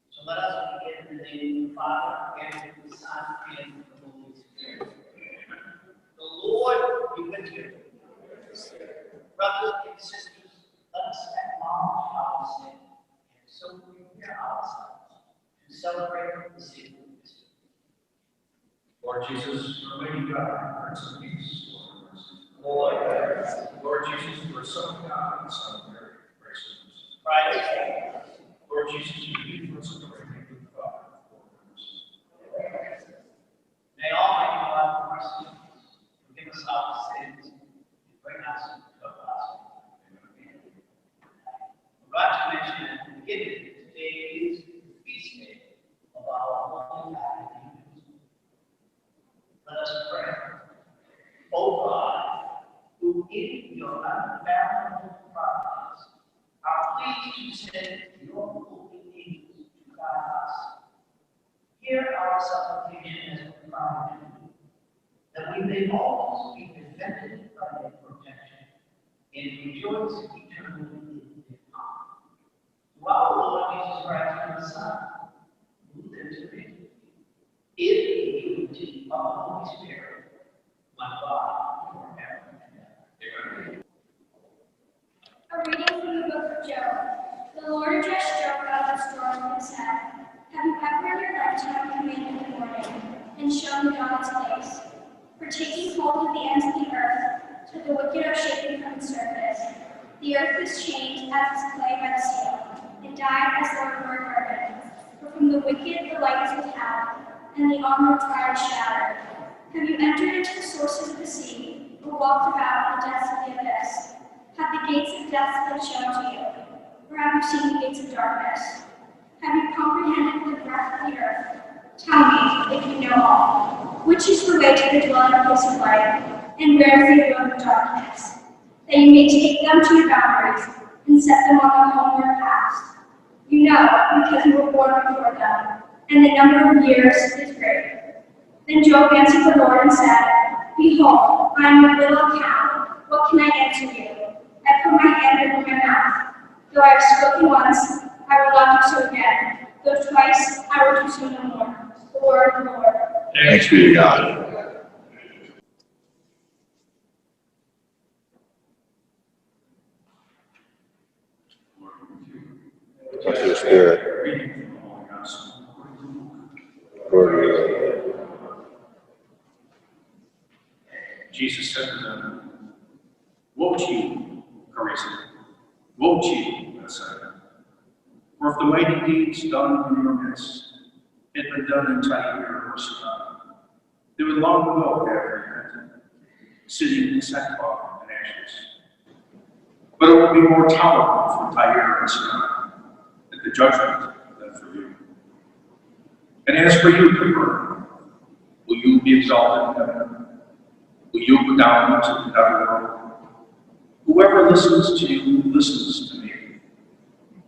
So let us begin in the name of the Father, and of the Son, and of the Holy Spirit. The Lord be with you. Brothers and sisters, let us acknowledge our sin, and so prepare ourselves to celebrate the sacred mystery. Lord Jesus, Almighty God, Prince of Peace, Lord of mercy. Lord, Lord Jesus, you are Son of God and Son of Mary, grace and mercy. Christ, Lord Jesus, you lead for us in the right hand of the Father, Lord of mercy. may Almighty God of mercy forgive us our sins and bring us to everlasting life. Congratulations at the beginning. Today is the feast day of our Holy Catholic Eucharist. Let us pray. O God, who in your unfathomable providence are pleased to send your holy angels to guide us, hear our supplication as we cry to you, that we may always be defended by your protection and rejoice eternally in their power. Through our Lord Jesus Christ, your Son, who lives and reigns with you, in the unity of the Holy Spirit, one God, forever and ever. Amen. A reading from the book of Job. The Lord addressed Job out of the storm and said, have you ever in your lifetime commanded the morning and shown the dawn its place? For taking hold of the ends of the earth, so the wicked are shaken from its surface. The earth is changed as is clay by the seal, and dyed as though it were a garment. For from the wicked the light is withheld, and the onward fire is shattered. Have you entered into the sources of the sea, or walked about in the depths of the abyss? Have the gates of death been shown to you, or have you seen the gates of darkness? Have you comprehended the breadth of the earth? Tell me, if you know all, which is the way to the dwelling place of light, and where is the abode of darkness? That you may take them to your boundaries, and set them on the homeward paths. You know, because you were born before them, and the number of years is great. Then Job answered the Lord and said, behold, I am of little account. What can I answer you? I put my hand over my mouth. Though I have spoken once, I will not do so again. Though twice, I will do so no more. The word of the Lord. Thanks be to God. With your spirit. Reading from the Holy Gospel according to Luke. Lord, we love you. Jesus said to them, woe to you, Chorazin! Woe to you, Bethsaida! For if the mighty deeds done in your midst had been done in Tyre or Sidon, they would long ago have repented, sitting in sackcloth and ashes. But it will be more tolerable for Tyre and Sidon at the judgment than for you. And as for you, Capernaum, will you be exalted in heaven? Will you go down to the netherworld? Whoever listens to you listens to me.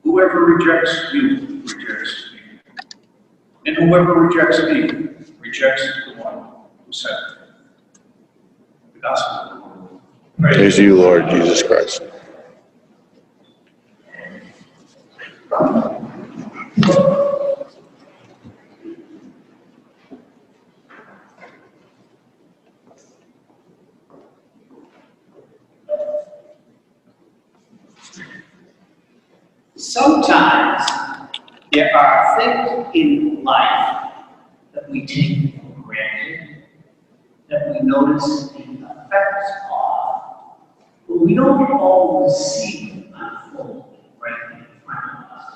Whoever rejects you rejects me. And whoever rejects me rejects the one who sent me. The Gospel of the Lord. Praise you, Lord Jesus Christ. Sometimes there are things in life that we take for granted, that we notice the effects of, but we don't always see them unfold right in front of us.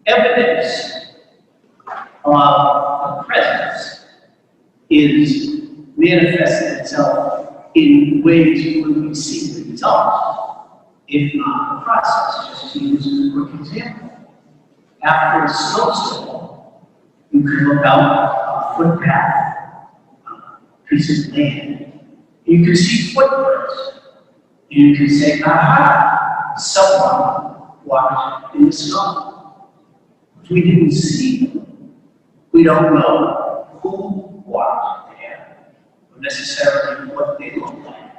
Evidence of the presence is manifesting itself in ways where we see the results, if not the process. Just to use a quick example, after a snowstorm, you can look out on a footpath, on a piece of land, and you can see footprints. And you can say, aha, someone walked in the snow. If we didn't see them, we don't know who walked there, or necessarily what they look like.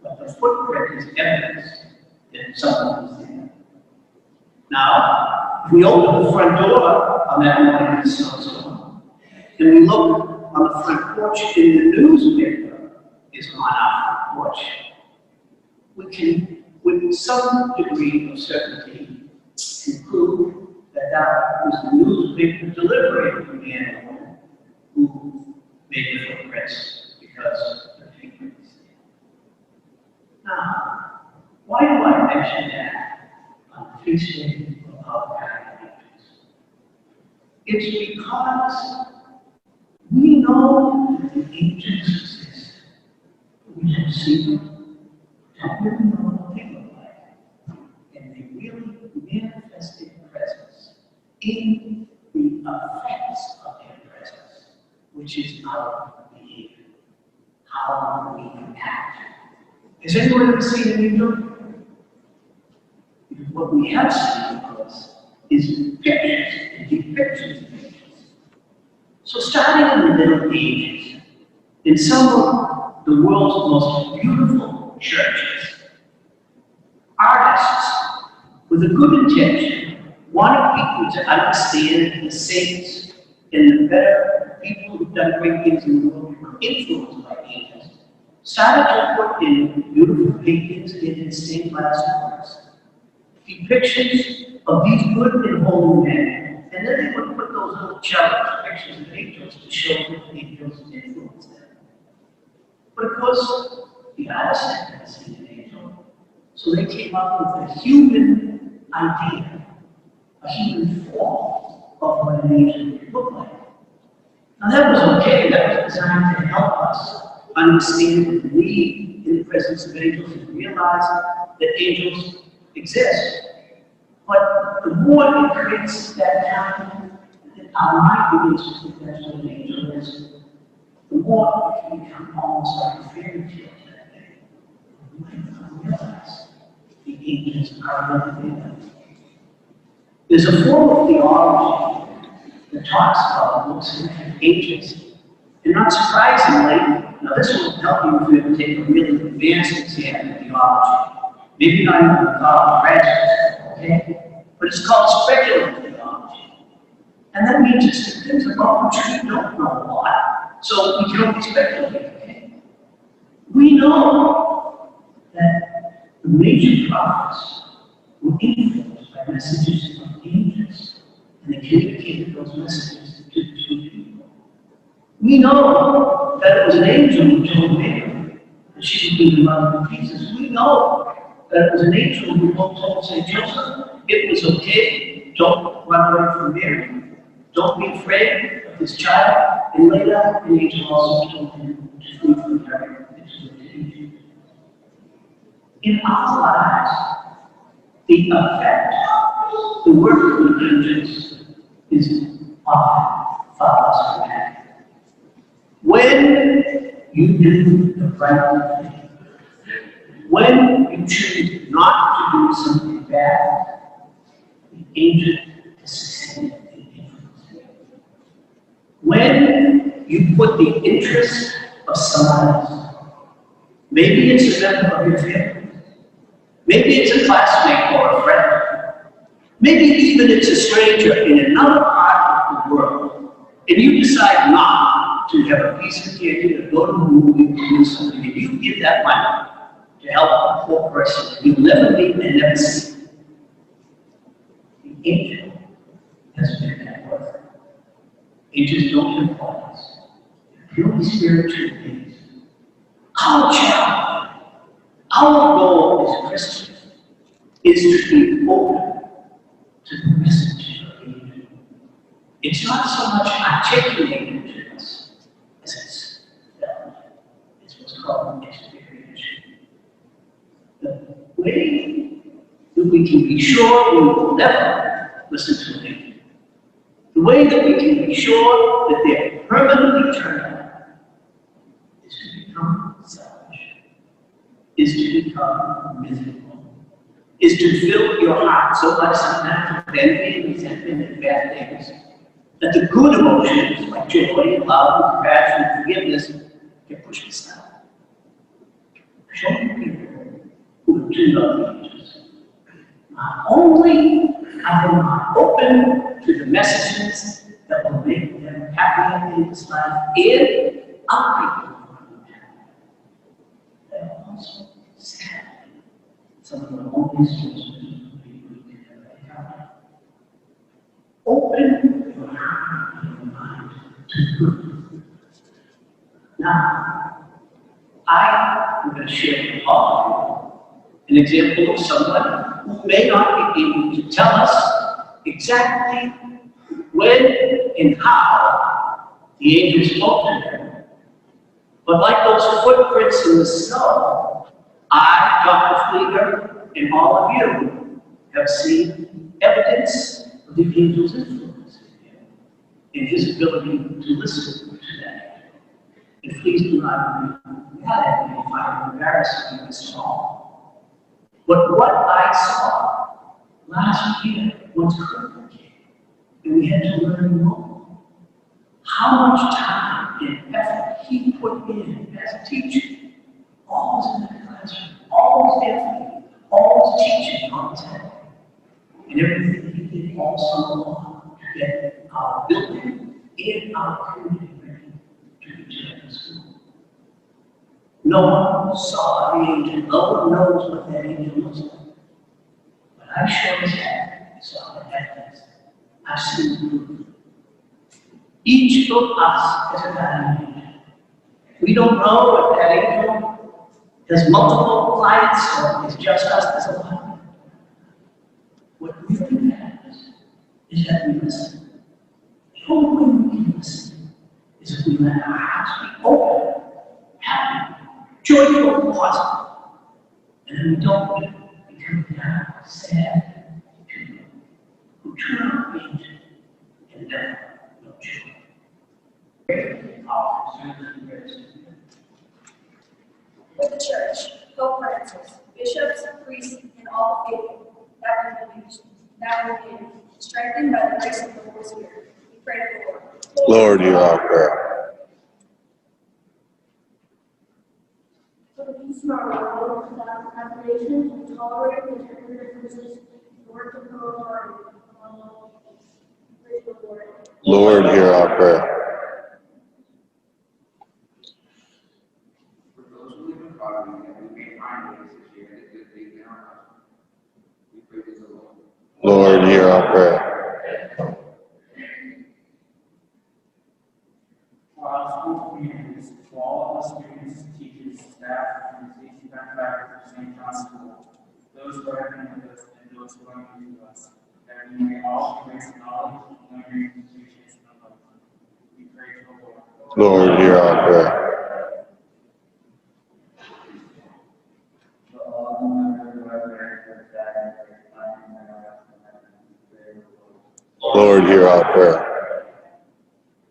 But the footprint is evidence that someone was there. Now, if we open the front door on that morning in the snowstorm, and we look on the front porch in the newspaper is on our front porch, we can, with some degree of certainty, conclude that that was the newspaper delivery man who made the footprints because the fingerprints. Now, why do I mention that on the feast day of our guardian angels? It's because we know that the angels exist. We have seen them. Don't really know what they look like. And they really manifest their presence in the effects of their presence, which is our behavior, how we act. Has anyone ever seen an angel? What we have seen, of course, is pictures and depictions of angels. So starting in the Middle Ages, in some of the world's most beautiful churches, artists with a good intention wanted people to understand the saints and the better people who've done great things in the world were influenced by angels, started to put in beautiful paintings and in stained glass works depictions of these good and holy men, and then they would put those little cello depictions of angels to show that the angels influenced them. But of course, the artist had never seen an angel, so they came up with a human idea, a human form of what an angel would look like. Now that was okay, that was designed to help us understand that we, in the presence of angels, and realize that angels exist. But the more it creates that time that our mind begins to think that's what an angel is, the more it can become almost like a fairy tale that day. We might realize the angels are really there. There's a form of theology that talks about looks at angels. And not surprisingly, now this will help you if you ever take a really advanced exam in theology. Maybe not even a college graduate, okay? But it's called speculative theology. And that means it's things about which we don't know a lot, so we can only speculate, okay? We know that the major prophets were influenced by messages of angels, and they communicated those messages to the two people. We know that it was an angel who told Mary that she would be the mother of Jesus. We know that it was an angel who told St. Joseph it was okay, don't run away from Mary, don't be afraid of this child, and later the angel also told him to flee from Mary and to live in Egypt. In our lives, the effect, the work of the angels is often follows from that. When you do the right thing, when you choose not to do something bad, the angel is succeeding in influencing. When you put the interest of someone else, maybe it's a member of your family, maybe it's a classmate or a friend, maybe even it's a stranger in another part of the world, and you decide not to have a piece of candy or go to a movie or do something, and you give that money to help a poor person you'll never meet and never see. The angel has been that work. Angels don't have bodies. They're purely spiritual beings. Our challenge, our goal as Christians is to be open to the message of the angel. It's not so much articulated to us as it's felt. It's what's called an experiential. The way that we can be sure we will never listen to an angel The way that we can be sure that they're permanently turned out is to become selfish, is to become miserable, is to fill your heart so much sometimes with envy and resentment and bad things that the good emotions like joy and love and compassion and forgiveness get pushed aside. Show me people who have turned up the ages. Not only are they not open to the messages that will make them happy in this life and other people around them happy, they're also sad. Some of the only sources of people who can ever encounter. Open your heart and your mind to good. Now, I am going to share with all of you an example of someone who may not be able to tell us exactly when and how the angel spoke to them. But like those footprints in the snow, I, Dr. Flieger, and all of you have seen evidence of the angel's influence in him, in his ability to listen to that. And please do not be mad at me if I'm embarrassing you this all. But what I saw last year was critical, and we had to learn more. How much time and effort he put in as a teacher, always in the classroom, always effort, always teaching on his head. And everything he did also long to get our building and our community ready to return to school. No one saw the angel, no one knows what that angel looks like. But I sure as heck saw the evidence. I've seen the proof. Each of us is a guardian angel. We don't know if that angel has multiple clients or is just us as a one. What really matters is that we listen. The only way we can listen is if we let our hearts be open, happy, joyful, positive. And then we don't become down, sad people who turn out angel and never know joy. For the church, Pope Francis, bishops, priests, and all the faithful, that will be strengthened by the grace of the Holy Spirit. We pray to the Lord. Lord, hear our prayer. For the peace of our world, without collaboration and tolerate the differences, the work of the Lord among all peoples. Praise the Lord. Lord, hear our prayer. For those who live in poverty, that we may find ways to share the good things in our lives. We pray to the Lord. Lord, hear our prayer. For our school communities, for all of the students, teachers, staff, and teaching faculty of St. John's School, those who are in with us and those who are new to us, that we may all embrace knowledge, learning, institutions, and love. We pray to the Lord. Lord, hear our prayer. For all the members who are praying for that, Lord, hear our prayer.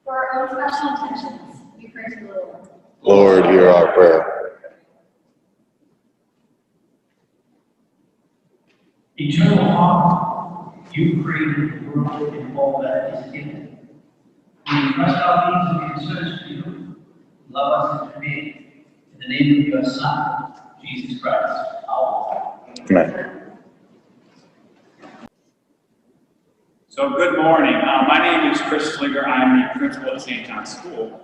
For our own special intentions, we pray to the Lord. Lord, hear our prayer. Eternal Father, you created the world and all that is in it. We entrust our needs and concerns to you. Love us and create. In the name of your Son, Jesus Christ, our Lord. Amen. So good morning. My name is Chris Flieger. I am the principal at St. John's School,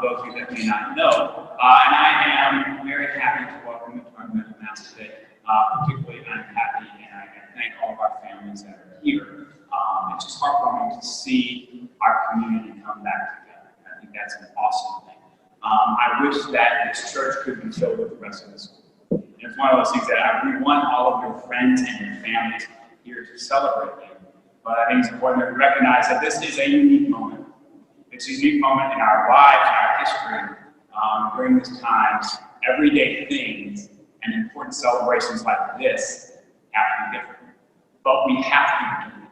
those of you that may not know. And I am very happy to welcome you to our mental mass today. Particularly, I'm happy and I thank all of our families that are here. It's just heartwarming to see our community come back together. I think that's an awesome thing. I wish that this church could be filled with the rest of the school. And it's one of those things that we want all of your friends and your families here to celebrate you. But I think it's important to recognize that this is a unique moment. It's a unique moment in our lives, in our history, during this time. Everyday things and important celebrations like this have to be different. But we have to do it.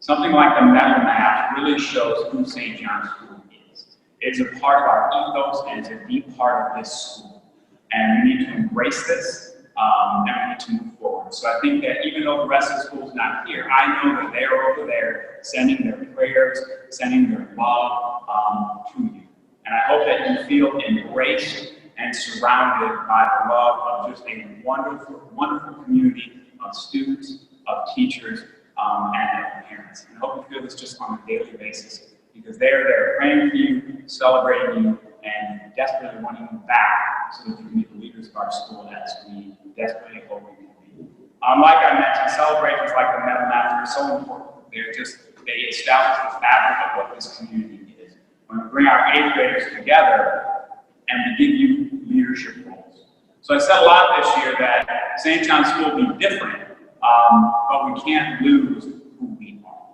Something like the metal map really shows who St. John's School is. It's a part of our ethos and it's a deep part of this school. And we need to embrace this and we need to move forward. So I think that even though the rest of the school is not here, I know that they're over there sending their prayers, sending their love to you. And I hope that you feel embraced and surrounded by the love of just a wonderful, wonderful community of students, of teachers, and their parents. And I hope you feel this just on a daily basis because they are there praying for you, celebrating you, and desperately wanting you back so that you can be the leaders of our school as we desperately hope we can be. Like I mentioned, celebrations like the metal map are so important. They establish the fabric of what this community is. When we bring our 8th graders together and we give you leadership roles. So I said a lot this year that St. John's School will be different, but we can't lose who we are.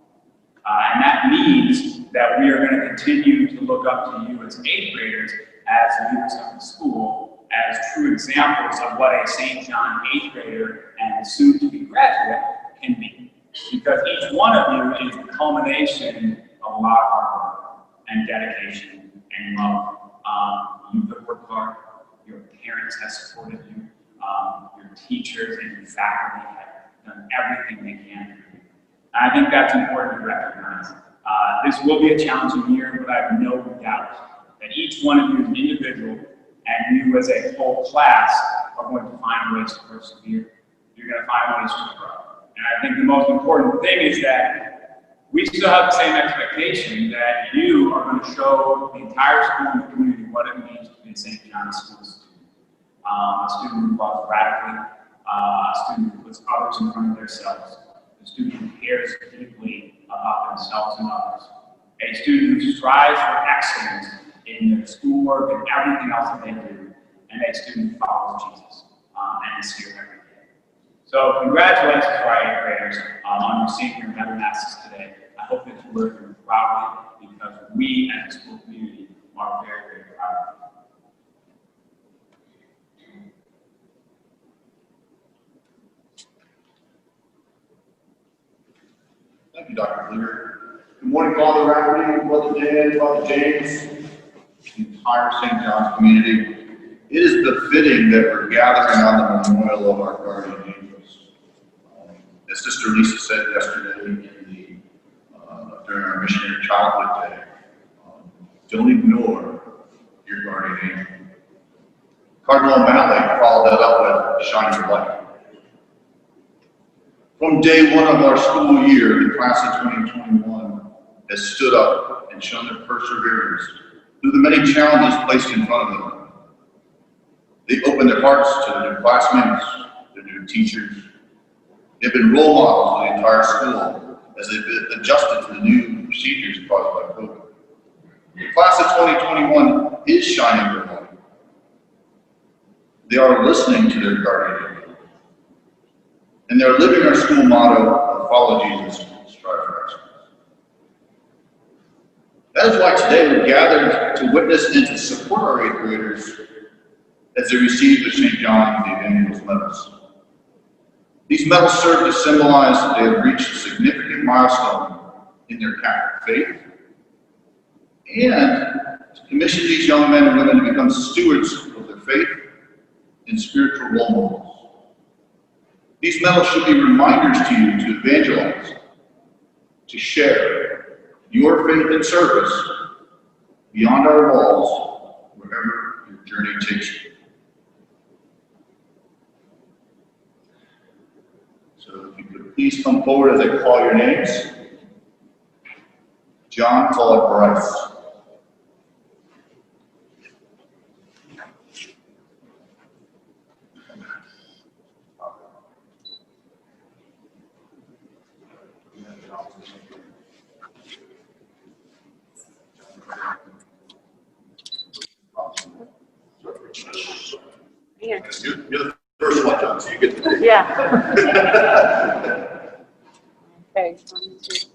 And that means that we are going to continue to look up to you as 8th graders, as leaders of the school, as true examples of what a St. John 8th grader and soon-to-be graduate can be. Because each one of you is the culmination of a lot of hard work and dedication and love. You have worked hard, your parents have supported you, your teachers and your faculty have done everything they can for you. And I think that's important to recognize. This will be a challenging year, but I have no doubt that each one of you as an individual and you as a whole class are going to find ways to persevere. You're going to find ways to grow. And I think the most important thing is that we still have the same expectation that you are going to show the entire school and the community what it means to be a St. John's School student. A student who loves radically, a student who puts others in front of themselves, a student who cares deeply about themselves and others, a student who strives for excellence in their schoolwork and everything else that they do, and a student who follows Jesus and is here every day. So congratulations to our 8th graders on receiving your medal masses today. I hope that you wear them proudly because we as a school community are very, very proud of you. Thank you, Dr. Klinger. Good morning, Father Rafferty, Brother Dan, Father James, the entire St. John's community. It is befitting that we're gathering on the memorial of our guardian angels. As Sister Lisa said yesterday during our Missionary Childhood Day, don't ignore your guardian angel. Cardinal O'Malley followed that up with shine your light. From day one of our school year, the class of 2021 has stood up and shown their perseverance through the many challenges placed in front of them. They've opened their hearts to their new classmates, their new teachers. They've been role models for the entire school as they've adjusted to the new procedures caused by COVID. The class of 2021 is shining their light. They are listening to their guardian angel. And they're living our school motto of follow Jesus, strive for excellence. That is why today we're gathered to witness and to support our 8th graders as they receive the St. John the Evangelist medals. These medals serve to symbolize that they have reached a significant milestone in their Catholic faith and to commission these young men and women to become stewards of their faith and spiritual role models. These medals should be reminders to you to evangelize, to share your faith and service beyond our walls, wherever your journey takes you. So if you could please come forward as I call your names. John, call it Bryce. Yeah. You're the first one, John, so you get to Yeah. Okay. 1, 2.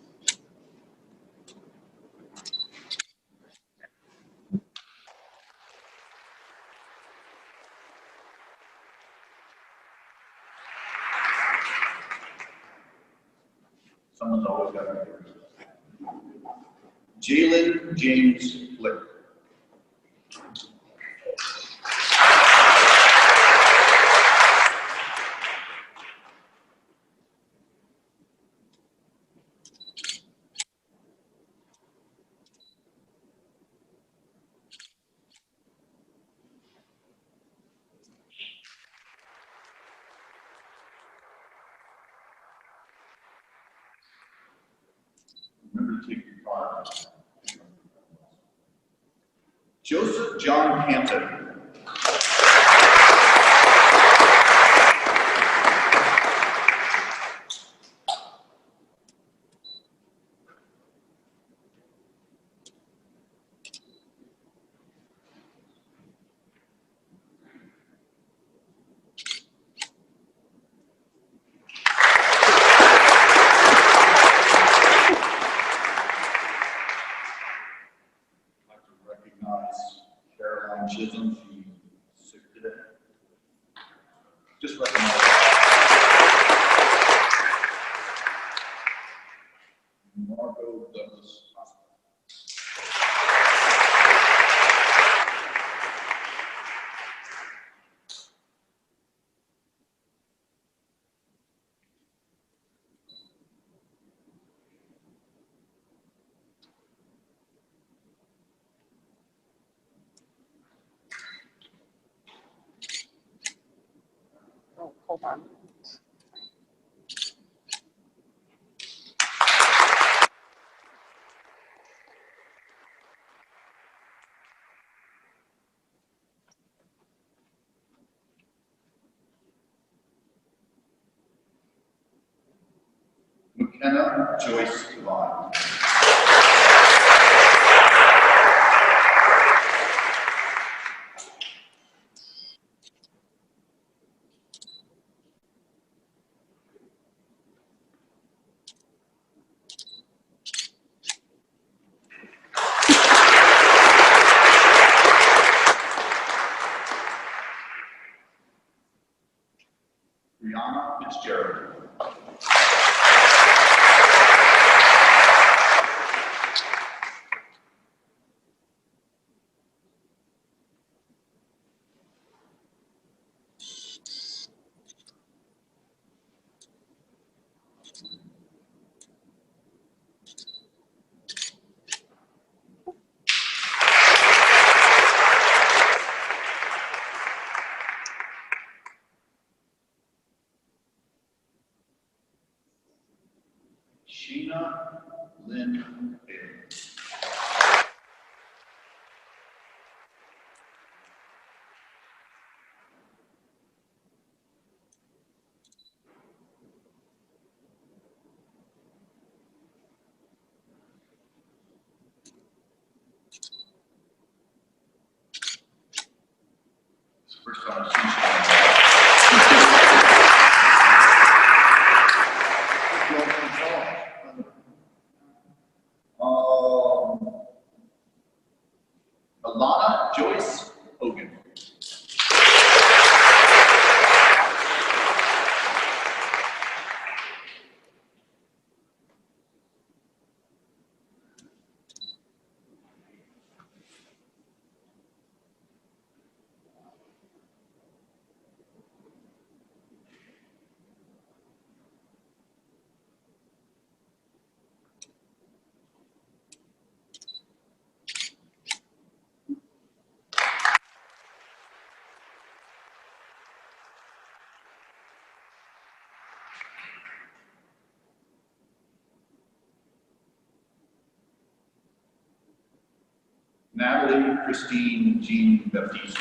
Someone's always got to be first. Jalen James Flick. Remember to take your card. Joseph John Hampton. I'd like to recognize Caroline Chisholm. She's sick today. Just recognize her. Margot Douglas. Oh, hold on. McKenna Joyce Devine. Brianna Fitzgerald. Sheena Lynn Bailey. It's the first time I've seen Alana Joyce Hogan. Natalie Christine Jean Baptiste.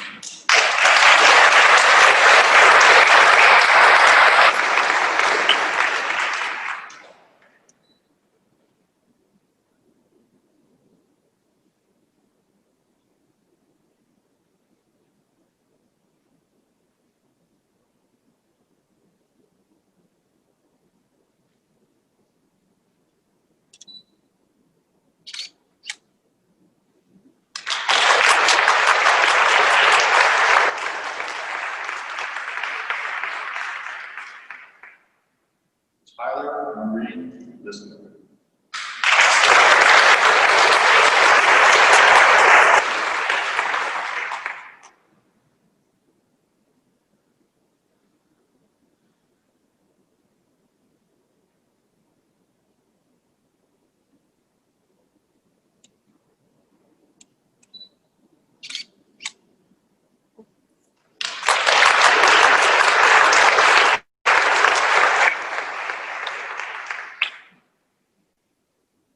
Tyler Marie this morning.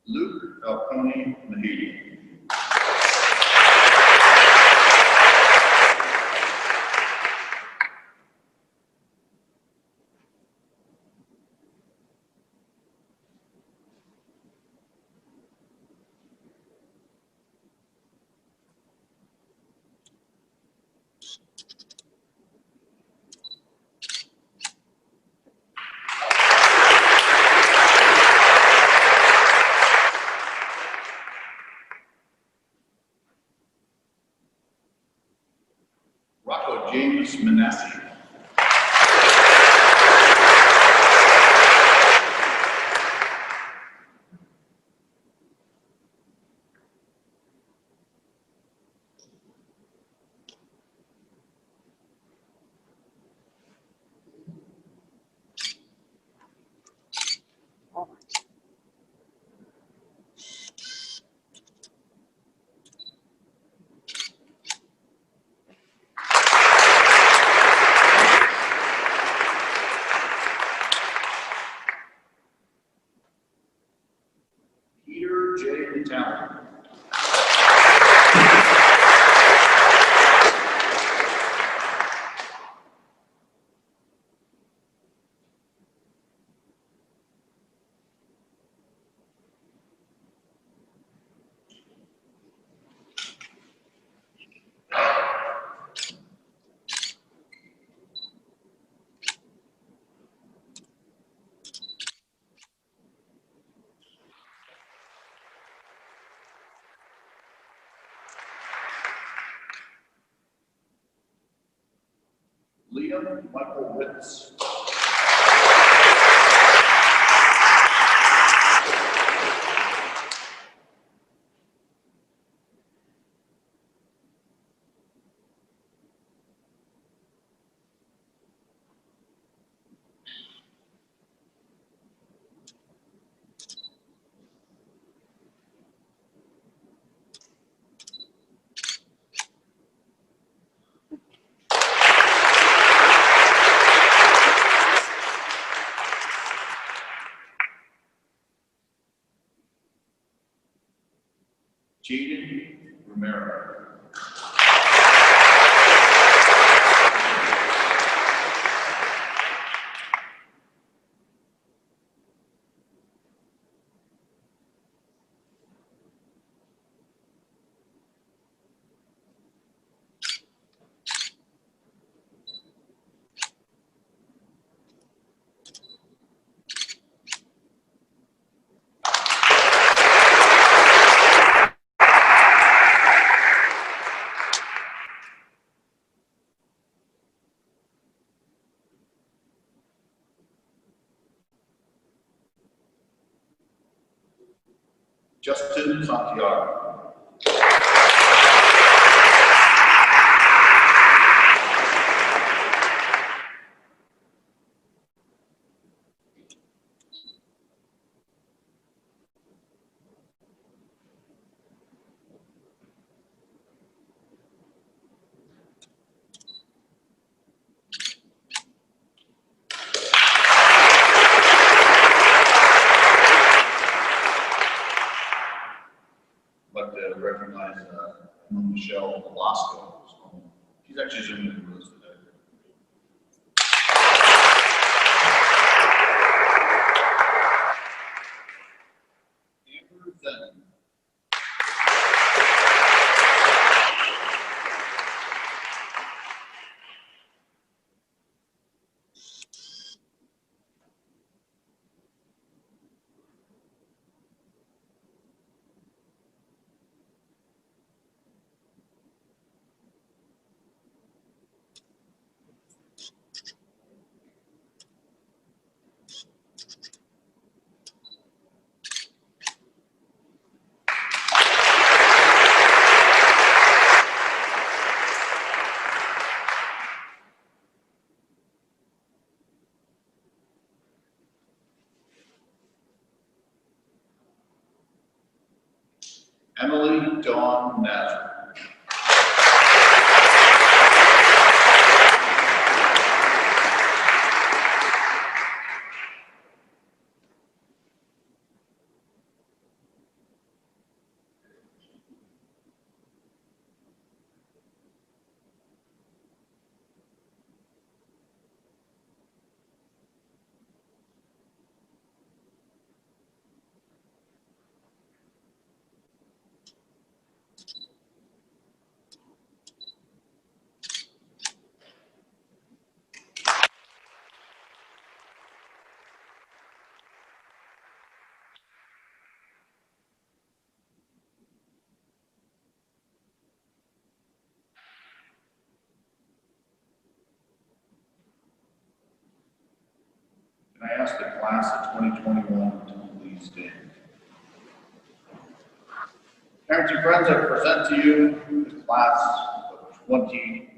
Luke Alcone Mahidi. Rocco James Manassi. Oh, Peter J. Talon. Liam Michael Ritz. Jaden Romero. Justin Santiago. Emily Dawn Nazar. Can I ask the class of 2021 to please stand? Parents and friends, I present to you the class of 2021.